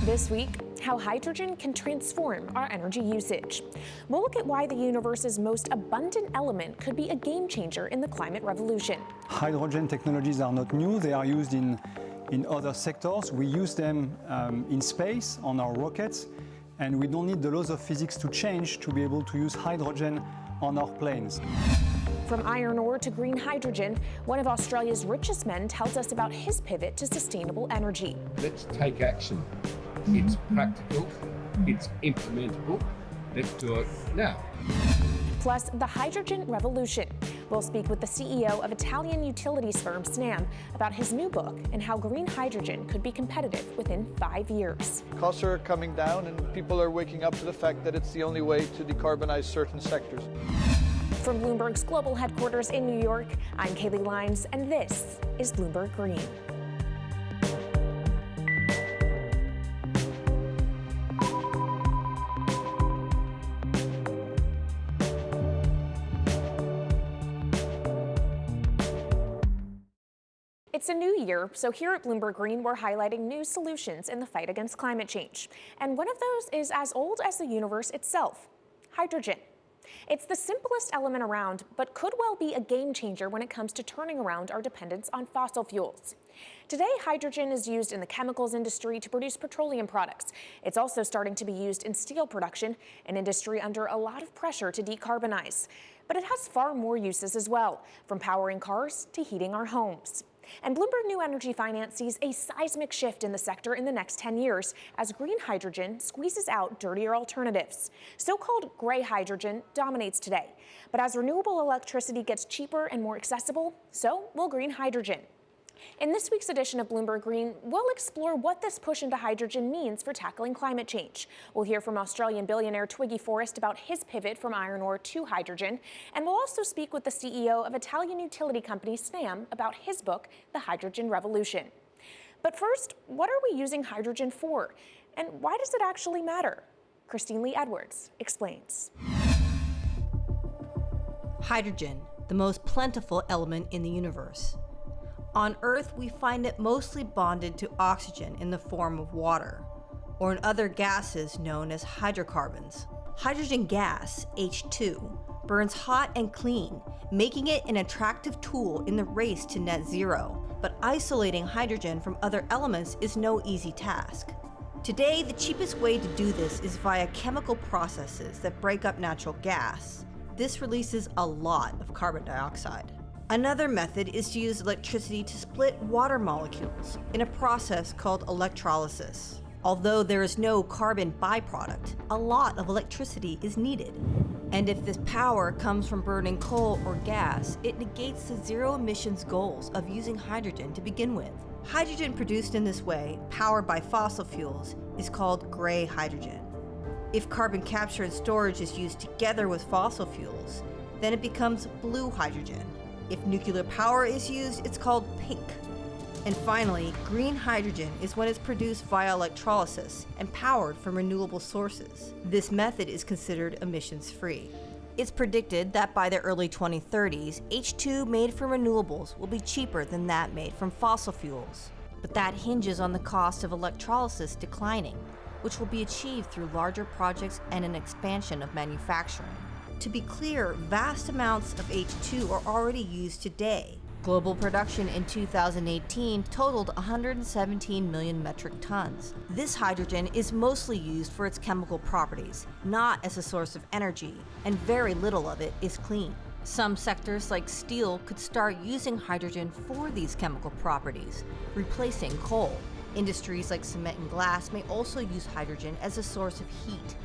This week, how hydrogen can transform our energy usage. We'll look at why the universe's most abundant element could be a game changer in the climate revolution. Hydrogen technologies are not new. They are used in other sectors. We use them in space, on our rockets, and we don't need the laws of physics to change to be able to use hydrogen on our planes. From iron ore to green hydrogen, one of Australia's richest men tells us about his pivot to sustainable energy. Let's take action. It's practical, it's implementable. Let's do it now. Plus, the hydrogen revolution. We'll speak with the CEO of Italian utilities firm Snam about his new book and how green hydrogen could be competitive within 5 years. Costs are coming down and people are waking up to the fact that it's the only way to decarbonize certain sectors. From Bloomberg's global headquarters in New York, I'm Kaylee Lines, and this is Bloomberg Green. It's a new year, so here at Bloomberg Green, we're highlighting new solutions in the fight against climate change. And one of those is as old as the universe itself, hydrogen. It's the simplest element around, but could well be a game changer when it comes to turning around our dependence on fossil fuels. Today, hydrogen is used in the chemicals industry to produce petroleum products. It's also starting to be used in steel production, an industry under a lot of pressure to decarbonize. But it has far more uses as well, from powering cars to heating our homes. And Bloomberg New Energy Finance sees a seismic shift in the sector in the next 10 years as green hydrogen squeezes out dirtier alternatives. So-called gray hydrogen dominates today. But as renewable electricity gets cheaper and more accessible, so will green hydrogen. In this week's edition of Bloomberg Green, we'll explore what this push into hydrogen means for tackling climate change. We'll hear from Australian billionaire Andrew Forrest about his pivot from iron ore to hydrogen. And we'll also speak with the CEO of Italian utility company Snam about his book, The Hydrogen Revolution. But first, what are we using hydrogen for? And why does it actually matter? Christine Lee Edwards explains. Hydrogen, the most plentiful element in the universe. On Earth, we find it mostly bonded to oxygen in the form of water, or in other gases known as hydrocarbons. Hydrogen gas, H2, burns hot and clean, making it an attractive tool in the race to net zero. But isolating hydrogen from other elements is no easy task. Today, the cheapest way to do this is via chemical processes that break up natural gas. This releases a lot of carbon dioxide. Another method is to use electricity to split water molecules in a process called electrolysis. Although there is no carbon byproduct, a lot of electricity is needed. And if this power comes from burning coal or gas, it negates the zero emissions goals of using hydrogen to begin with. Hydrogen produced in this way, powered by fossil fuels, is called gray hydrogen. If carbon capture and storage is used together with fossil fuels, then it becomes blue hydrogen. If nuclear power is used, it's called pink. And finally, green hydrogen is when it's produced via electrolysis and powered from renewable sources. This method is considered emissions-free. It's predicted that by the early 2030s, H2 made from renewables will be cheaper than that made from fossil fuels. But that hinges on the cost of electrolysis declining, which will be achieved through larger projects and an expansion of manufacturing. To be clear, vast amounts of H2 are already used today. Global production in 2018 totaled 117 million metric tons. This hydrogen is mostly used for its chemical properties, not as a source of energy, and very little of it is clean. Some sectors like steel could start using hydrogen for these chemical properties, replacing coal. Industries like cement and glass may also use hydrogen as a source of heat.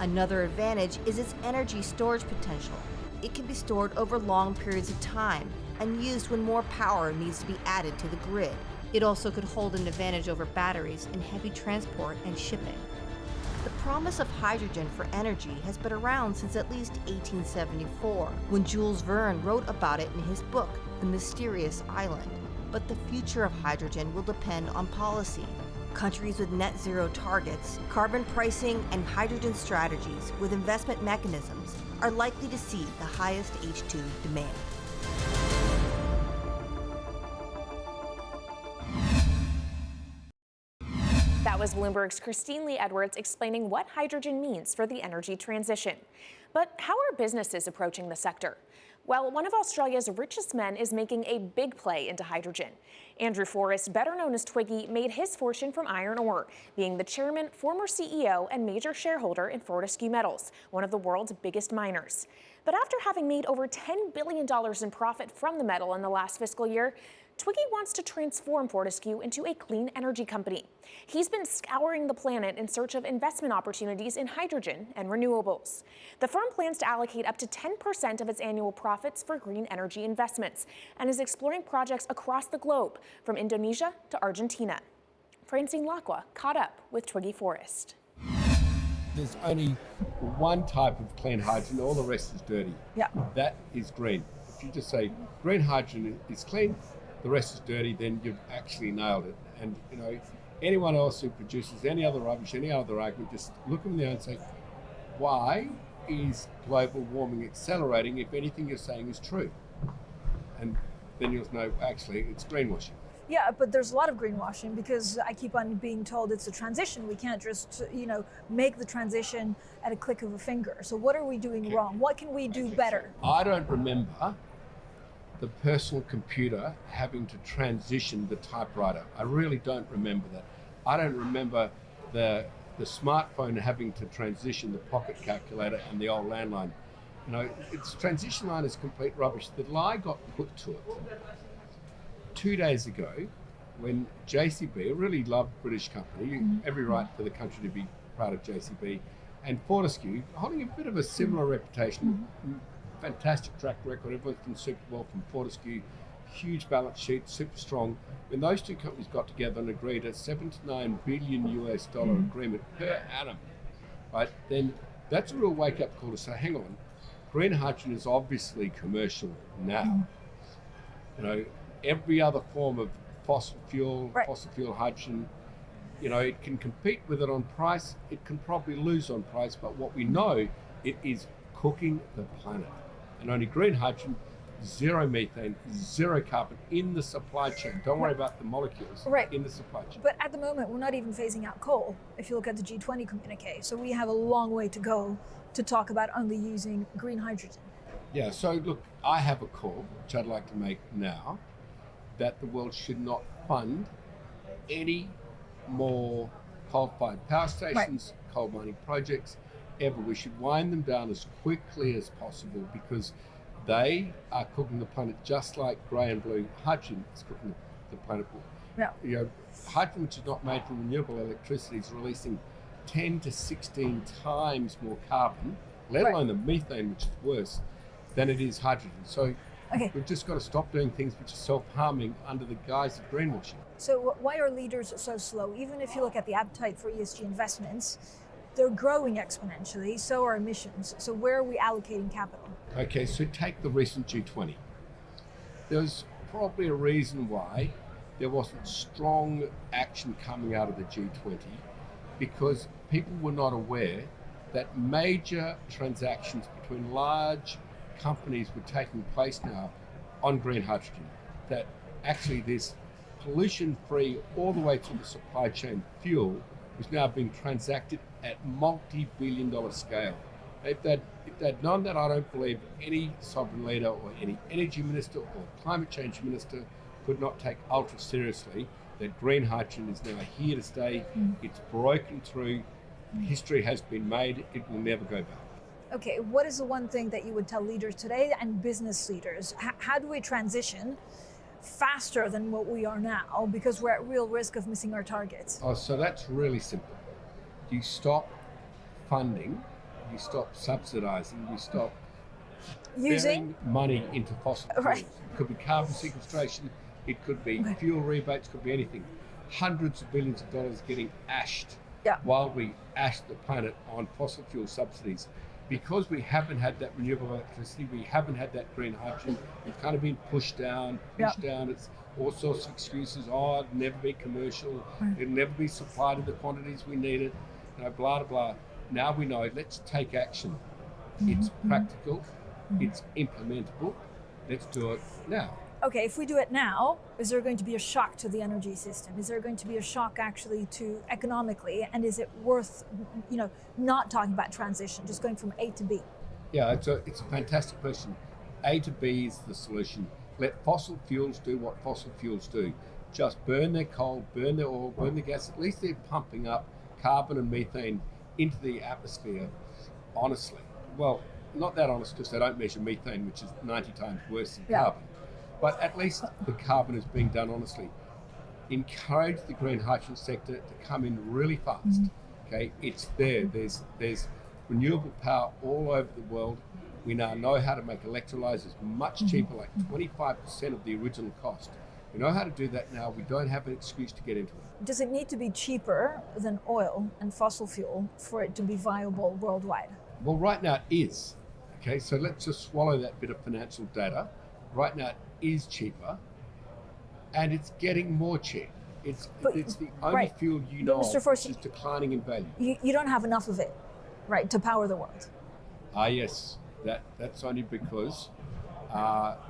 Another advantage is its energy storage potential. It can be stored over long periods of time and used when more power needs to be added to the grid. It also could hold an advantage over batteries in heavy transport and shipping. The promise of hydrogen for energy has been around since at least 1874, when Jules Verne wrote about it in his book, The Mysterious Island. But the future of hydrogen will depend on policy. Countries with net zero targets, carbon pricing, and hydrogen strategies with investment mechanisms are likely to see the highest H2 demand. That was Bloomberg's Christine Lee Edwards explaining what hydrogen means for the energy transition. But how are businesses approaching the sector? Well, one of Australia's richest men is making a big play into hydrogen. Andrew Forrest, better known as Twiggy, made his fortune from iron ore, being the chairman, former CEO, and major shareholder in Fortescue Metals, one of the world's biggest miners. But after having made over $10 billion in profit from the metal in the last fiscal year, Twiggy wants to transform Fortescue into a clean energy company. He's been scouring the planet in search of investment opportunities in hydrogen and renewables. The firm plans to allocate up to 10% of its annual profits for green energy investments and is exploring projects across the globe, from Indonesia to Argentina. Francine Lacqua caught up with Twiggy Forrest. There's only one type of clean hydrogen, all the rest is dirty. Yeah. That is green. If you just say green hydrogen is clean, the rest is dirty, then you've actually nailed it. And anyone else who produces any other rubbish, any other argument, just look them in the eye and say, why is global warming accelerating if anything you're saying is true? And then you'll know, actually, it's greenwashing. Yeah, but there's a lot of greenwashing because I keep on being told it's a transition. We can't just, make the transition at a click of a finger. So what are we doing wrong? What can we do better? I don't remember the personal computer having to transition the typewriter. I really don't remember that. I don't remember the smartphone having to transition the pocket calculator and the old landline. Its transition line is complete rubbish. The lie got put to it 2 days ago when JCB, a really loved British company, every right for the country to be proud of JCB, and Fortescue, holding a bit of a similar reputation, fantastic track record, everyone's done super well from Fortescue, huge balance sheet, super strong. When those two companies got together and agreed a $79 billion agreement per annum, right, then that's a real wake-up call to say, hang on, green hydrogen is obviously commercial now. Every other form of fossil fuel hydrogen, it can compete with it on price, it can probably lose on price, but what we know, it is cooking the planet. And only green hydrogen, zero methane, zero carbon in the supply chain. Don't worry about the molecules in the supply chain. But at the moment, we're not even phasing out coal, if you look at the G20 communique. So we have a long way to go to talk about only using green hydrogen. Yeah, so look, I have a call, which I'd like to make now, that the world should not fund any more coal-fired power stations, coal mining projects, ever. We should wind them down as quickly as possible because they are cooking the planet just like grey and blue hydrogen is cooking the planet. Yeah. Hydrogen, which is not made from renewable electricity, is releasing 10 to 16 times more carbon, let alone the methane, which is worse, than it is hydrogen. So we've just got to stop doing things which are self-harming under the guise of greenwashing. So why are leaders so slow? Even if you look at the appetite for ESG investments, they're growing exponentially, so are emissions. So where are we allocating capital? Okay, so take the recent G20. There's probably a reason why there wasn't strong action coming out of the G20 because people were not aware that major transactions between large companies were taking place now on green hydrogen. That actually this pollution-free all the way through the supply chain fuel is now being transacted at multi-billion-dollar scale. If they'd known that, I don't believe any sovereign leader or any energy minister or climate change minister could not take ultra seriously that green hydrogen is now here to stay. It's broken through. History has been made. It will never go back. Okay, what is the one thing that you would tell leaders today and business leaders? How do we transition faster than what we are now because we're at real risk of missing our targets? So that's really simple. You stop funding, you stop subsidizing, you stop using money into fossil fuels. It could be carbon sequestration, it could be fuel rebates, could be anything. Hundreds of billions of dollars getting ashed while we ash the planet on fossil fuel subsidies. Because we haven't had that renewable electricity, we haven't had that green hydrogen, we've kind of been pushed down. It's all sorts of excuses. It'll never be commercial, it'll never be supplied in the quantities we need it, blah, blah, blah. Now we know, let's take action. It's practical, it's implementable, let's do it now. okay, if we do it now, is there going to be a shock to the energy system? Is there going to be a shock actually to economically? And is it worth, not talking about transition, just going from A to B? Yeah, it's a fantastic question. A to B is the solution. Let fossil fuels do what fossil fuels do. Just burn their coal, burn their oil, burn the gas. At least they're pumping up carbon and methane into the atmosphere honestly. Well, not that honest because they don't measure methane, which is 90 times worse than carbon. But at least the carbon is being done honestly. Encourage the green hydrogen sector to come in really fast. Okay, it's there. There's renewable power all over the world. We now know how to make electrolyzers much cheaper, like 25% of the original cost. We know how to do that now. We don't have an excuse to get into it. Does it need to be cheaper than oil and fossil fuel for it to be viable worldwide? Well, right now it is. Okay, so let's just swallow that bit of financial data. Right now it is cheaper, and it's getting more cheap. It's the only fuel you know Mr. Forrest, which is declining in value. You don't have enough of it, right, to power the world. Yes, that's only because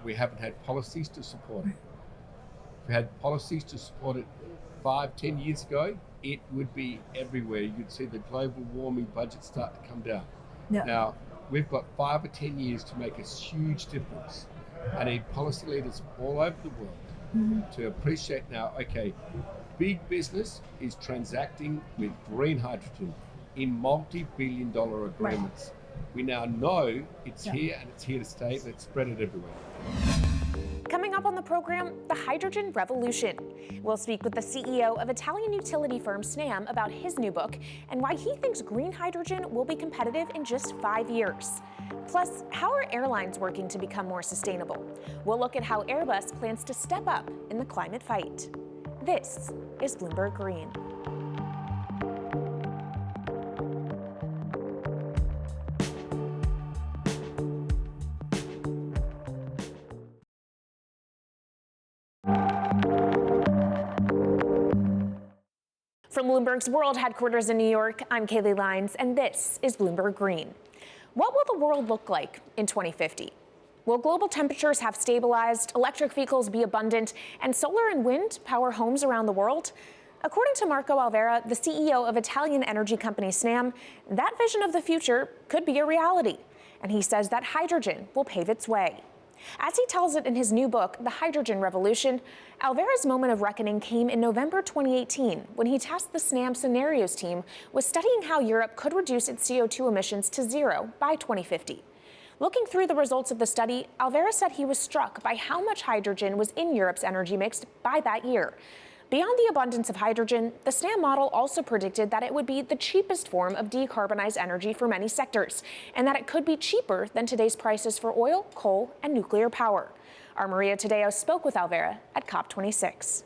we haven't had policies to support it. If we had policies to support it 5-10 years ago, it would be everywhere. You'd see the global warming budget start to come down. Yeah. Now, we've got 5 or 10 years to make a huge difference. I need policy leaders all over the world to appreciate now, okay, big business is transacting with green hydrogen in multi-billion-dollar agreements. We now know it's here and it's here to stay. Let's spread it everywhere. Coming up on the program, the hydrogen revolution. We'll speak with the CEO of Italian utility firm Snam about his new book and why he thinks green hydrogen will be competitive in just 5 years. Plus, how are airlines working to become more sustainable? We'll look at how Airbus plans to step up in the climate fight. This is Bloomberg Green. From Bloomberg's world headquarters in New York, I'm Kaylee Lines, and this is Bloomberg Green. What will the world look like in 2050? Will global temperatures have stabilized, electric vehicles be abundant, and solar and wind power homes around the world? According to Marco Alvera, the CEO of Italian energy company Snam, that vision of the future could be a reality. And he says that hydrogen will pave its way. As he tells it in his new book, The Hydrogen Revolution, Alvera's moment of reckoning came in November 2018 when he tasked the Snam Scenarios team with studying how Europe could reduce its CO2 emissions to zero by 2050. Looking through the results of the study, Alvera said he was struck by how much hydrogen was in Europe's energy mix by that year. Beyond the abundance of hydrogen, the Snam model also predicted that it would be the cheapest form of decarbonized energy for many sectors, and that it could be cheaper than today's prices for oil, coal, and nuclear power. Our Maria Tadeo spoke with Alvera at COP26.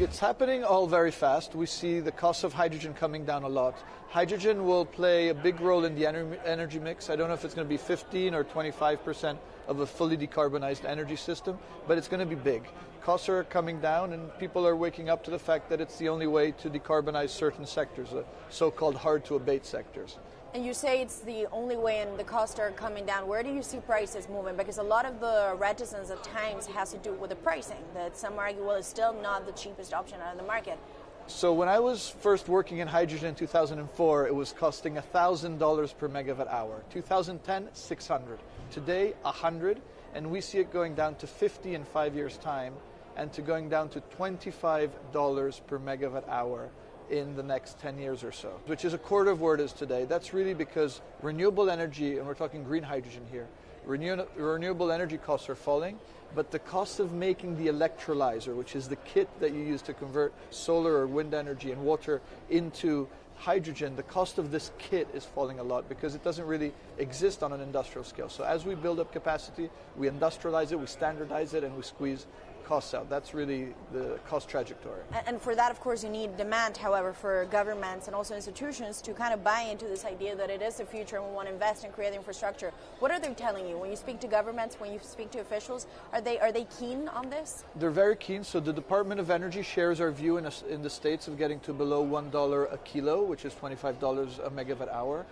It's happening all very fast. We see the cost of hydrogen coming down a lot. Hydrogen will play a big role in the energy mix. I don't know if it's going to be 15 or 25% of a fully decarbonized energy system, but it's going to be big. Costs are coming down and people are waking up to the fact that it's the only way to decarbonize certain sectors, the so-called hard-to-abate sectors. And you say it's the only way and the costs are coming down. Where do you see prices moving? Because a lot of the reticence at times has to do with the pricing, that some argue, well, it's still not the cheapest option on the market. So when I was first working in hydrogen in 2004, it was costing $1,000 per megawatt hour. 2010, 600. Today, 100, and we see it going down to 50 in 5 years' time, and to going down to $25 per megawatt hour in the next 10 years or so, which is a quarter of where it is today. That's really because renewable energy, and we're talking green hydrogen here, renewable energy costs are falling, but the cost of making the electrolyzer, which is the kit that you use to convert solar or wind energy and water into hydrogen, the cost of this kit is falling a lot because it doesn't really exist on an industrial scale. So as we build up capacity, we industrialize it, we standardize it, and we squeeze costs out. That's really the cost trajectory. And for that, of course, you need demand, however, for governments and also institutions to kind of buy into this idea that it is the future and we want to invest and create infrastructure. What are they telling you? When you speak to governments, when you speak to officials, are they keen on this? They're very keen. So the Department of Energy shares our view in the States of getting to below $1 a kilo, which is $25 a megawatt hour.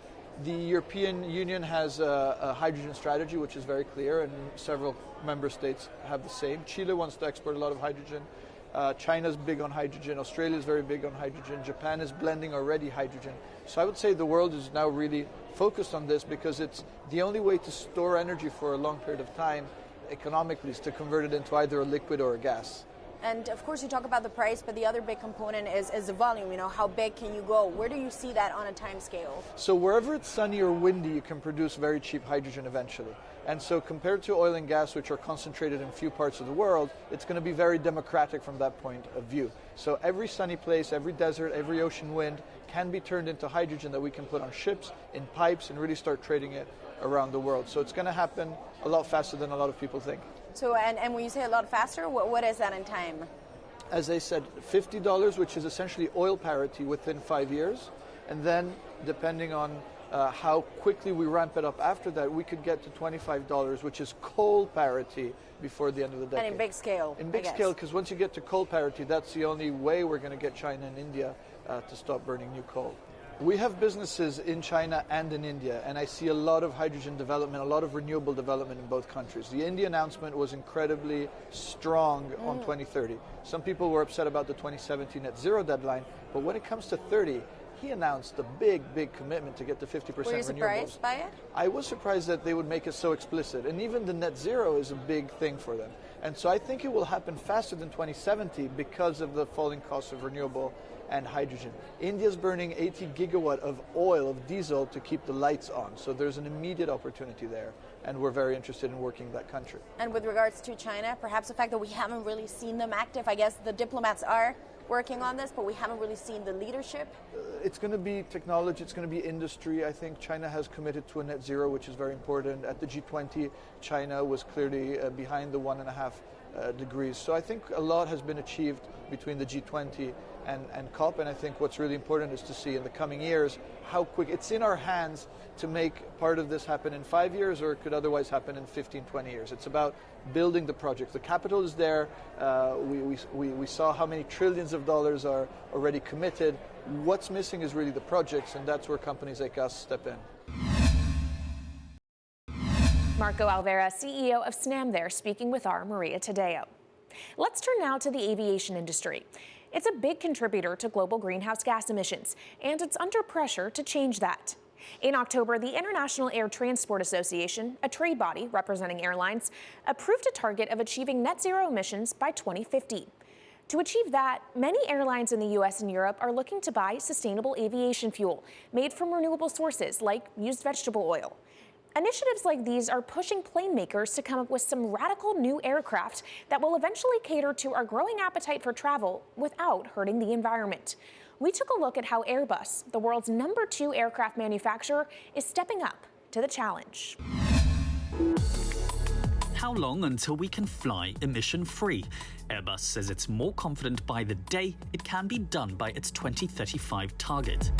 The European Union has a hydrogen strategy, which is very clear, and several member states have the same. Chile wants to export a lot of hydrogen. China's big on hydrogen. Australia's very big on hydrogen. Japan is blending already hydrogen. So I would say the world is now really focused on this because it's the only way to store energy for a long period of time economically is to convert it into either a liquid or a gas. And of course you talk about the price, but the other big component is the volume. How big can you go? Where do you see that on a time scale? So wherever it's sunny or windy, you can produce very cheap hydrogen eventually. And so compared to oil and gas, which are concentrated in few parts of the world, it's going to be very democratic from that point of view. So every sunny place, every desert, every ocean wind can be turned into hydrogen that we can put on ships, in pipes, and really start trading it around the world. So it's going to happen a lot faster than a lot of people think. So, and when you say a lot faster, what is that in time? As I said, $50, which is essentially oil parity within 5 years. And then, depending on how quickly we ramp it up after that, we could get to $25, which is coal parity before the end of the decade. And in big scale. In big scale, because once you get to coal parity, that's the only way we're going to get China and India to stop burning new coal. We have businesses in China and in India, and I see a lot of hydrogen development, a lot of renewable development in both countries. The India announcement was incredibly strong on 2030. Some people were upset about the 2017 net zero deadline, but when it comes to 30, he announced a big, big commitment to get to 50% renewables. Were you surprised by it? I was surprised that they would make it so explicit, and even the net zero is a big thing for them. And so I think it will happen faster than 2070 because of the falling costs of renewable and hydrogen. India's burning 80 gigawatt of oil, of diesel, to keep the lights on. So there's an immediate opportunity there, and we're very interested in working in that country. And with regards to China, perhaps the fact that we haven't really seen them active, I guess the diplomats are working on this, but we haven't really seen the leadership. It's going to be technology, it's going to be industry. I think China has committed to a net zero, which is very important. At the G20, China was clearly behind the 1.5 degrees. So I think a lot has been achieved between the G20 and COP, and I think what's really important is to see in the coming years how quick it's in our hands to make part of this happen in 5 years, or it could otherwise happen in 15, 20 years. It's about building the project. The capital is there. We saw how many trillions of dollars are already committed. What's missing is really the projects, and that's where companies like us step in. Marco Alvera, CEO of Snam there, speaking with our Maria Tadeo. Let's turn now to the aviation industry. It's a big contributor to global greenhouse gas emissions, and it's under pressure to change that. In October, the International Air Transport Association, a trade body representing airlines, approved a target of achieving net zero emissions by 2050. To achieve that, many airlines in the U.S. and Europe are looking to buy sustainable aviation fuel made from renewable sources like used vegetable oil. Initiatives like these are pushing plane makers to come up with some radical new aircraft that will eventually cater to our growing appetite for travel without hurting the environment. We took a look at how Airbus, the world's #2 aircraft manufacturer, is stepping up to the challenge. How long until we can fly emission-free? Airbus says it's more confident by the day it can be done by its 2035 target.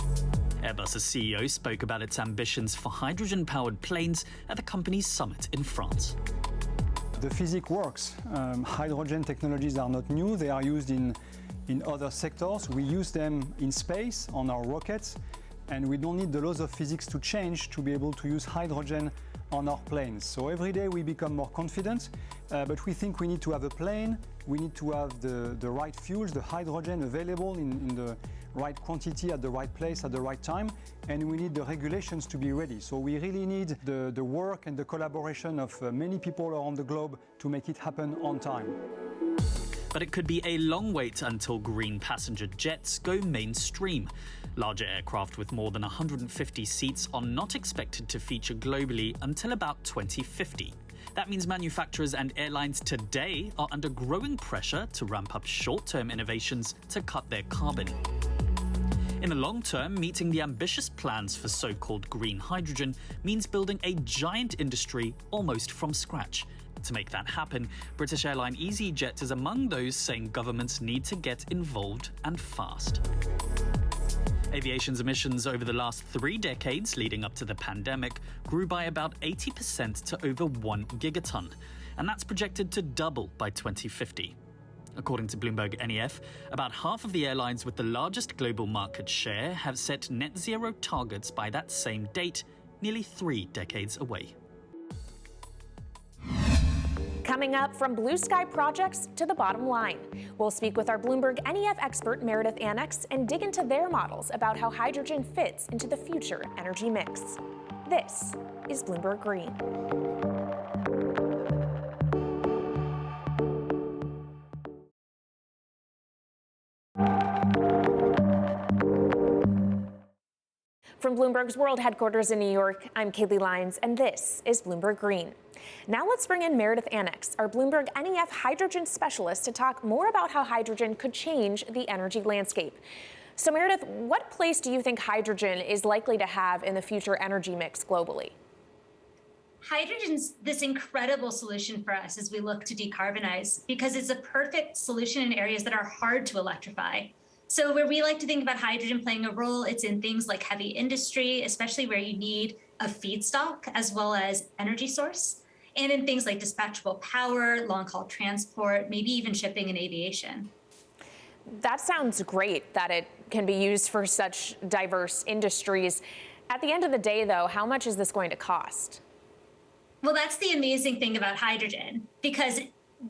Airbus's CEO spoke about its ambitions for hydrogen-powered planes at the company's summit in France. The physics works. Hydrogen technologies are not new. They are used in other sectors. We use them in space on our rockets, and we don't need the laws of physics to change to be able to use hydrogen on our planes. So every day we become more confident, but we think we need to have a plane, we need to have the right fuels, the hydrogen available in the right quantity at the right place at the right time, and we need the regulations to be ready. So we really need the work and the collaboration of many people around the globe to make it happen on time. But it could be a long wait until green passenger jets go mainstream. Larger aircraft with more than 150 seats are not expected to feature globally until about 2050. That means manufacturers and airlines today are under growing pressure to ramp up short-term innovations to cut their carbon. In the long term, meeting the ambitious plans for so-called green hydrogen means building a giant industry almost from scratch. To make that happen, British airline EasyJet is among those saying governments need to get involved and fast. Aviation's emissions over the last 3 decades leading up to the pandemic grew by about 80% to over 1 gigaton, and that's projected to double by 2050. According to BloombergNEF, about half of the airlines with the largest global market share have set net zero targets by that same date, nearly 3 decades away. Coming up, from blue sky projects to the bottom line, we'll speak with our BloombergNEF expert Meredith Annex and dig into their models about how hydrogen fits into the future energy mix. This is Bloomberg Green. From Bloomberg's World Headquarters in New York, I'm Kaylee Lyons, and this is Bloomberg Green. Now let's bring in Meredith Annex, our BloombergNEF hydrogen specialist, to talk more about how hydrogen could change the energy landscape. So Meredith, what place do you think hydrogen is likely to have in the future energy mix globally? Hydrogen's this incredible solution for us as we look to decarbonize because it's a perfect solution in areas that are hard to electrify. So where we like to think about hydrogen playing a role, it's in things like heavy industry, especially where you need a feedstock as well as energy source, and in things like dispatchable power, long-haul transport, maybe even shipping and aviation. That sounds great that it can be used for such diverse industries. At the end of the day, though, how much is this going to cost? Well, that's the amazing thing about hydrogen, because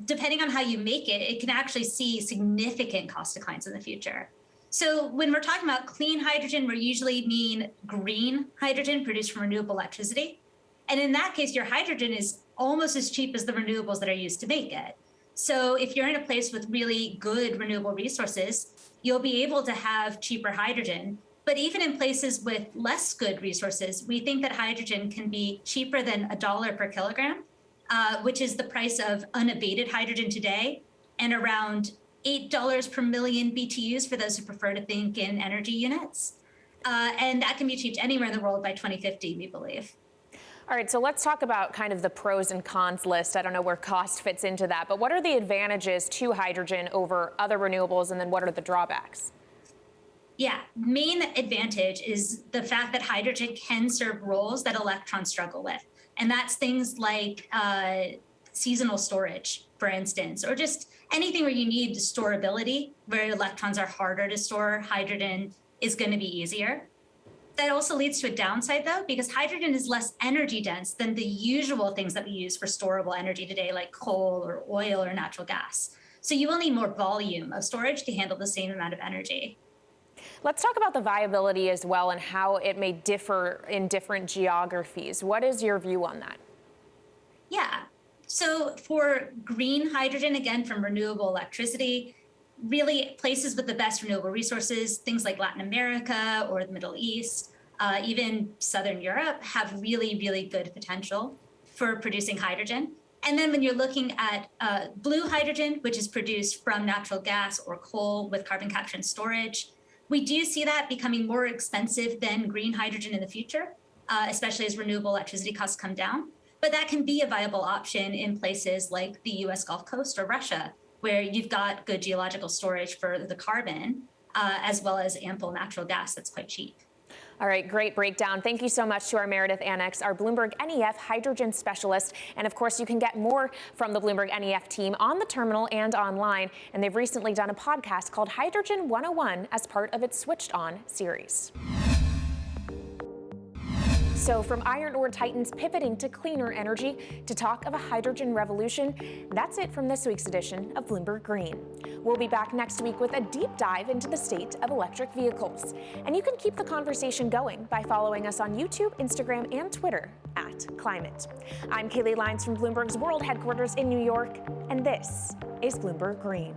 depending on how you make it, it can actually see significant cost declines in the future. So when we're talking about clean hydrogen, we usually mean green hydrogen produced from renewable electricity. And in that case, your hydrogen is almost as cheap as the renewables that are used to make it. So if you're in a place with really good renewable resources, you'll be able to have cheaper hydrogen. But even in places with less good resources, we think that hydrogen can be cheaper than $1 per kilogram, which is the price of unabated hydrogen today, and around $8 per million BTUs for those who prefer to think in energy units. And that can be achieved anywhere in the world by 2050, we believe. All right, so let's talk about kind of the pros and cons list. I don't know where cost fits into that, but what are the advantages to hydrogen over other renewables, and then what are the drawbacks? Yeah, main advantage is the fact that hydrogen can serve roles that electrons struggle with. And that's things like seasonal storage, for instance, or just anything where you need storability, where electrons are harder to store. Hydrogen is going to be easier. That also leads to a downside, though, because hydrogen is less energy dense than the usual things that we use for storable energy today, like coal or oil or natural gas. So you will need more volume of storage to handle the same amount of energy. Let's talk about the viability as well and how it may differ in different geographies. What is your view on that? Yeah. So for green hydrogen, again, from renewable electricity, really places with the best renewable resources, things like Latin America or the Middle East, even Southern Europe, have really, really good potential for producing hydrogen. And then when you're looking at blue hydrogen, which is produced from natural gas or coal with carbon capture and storage, we do see that becoming more expensive than green hydrogen in the future, especially as renewable electricity costs come down. But that can be a viable option in places like the US Gulf Coast or Russia, where you've got good geological storage for the carbon, as well as ample natural gas that's quite cheap. All right, great breakdown. Thank you so much to our Meredith Annex, our BloombergNEF hydrogen specialist. And of course, you can get more from the BloombergNEF team on the terminal and online. And they've recently done a podcast called Hydrogen 101 as part of its Switched On series. So from iron ore titans pivoting to cleaner energy to talk of a hydrogen revolution, that's it from this week's edition of Bloomberg Green. We'll be back next week with a deep dive into the state of electric vehicles. And you can keep the conversation going by following us on YouTube, Instagram, and Twitter @Climate. I'm Kaylee Lyons from Bloomberg's World Headquarters in New York, and this is Bloomberg Green.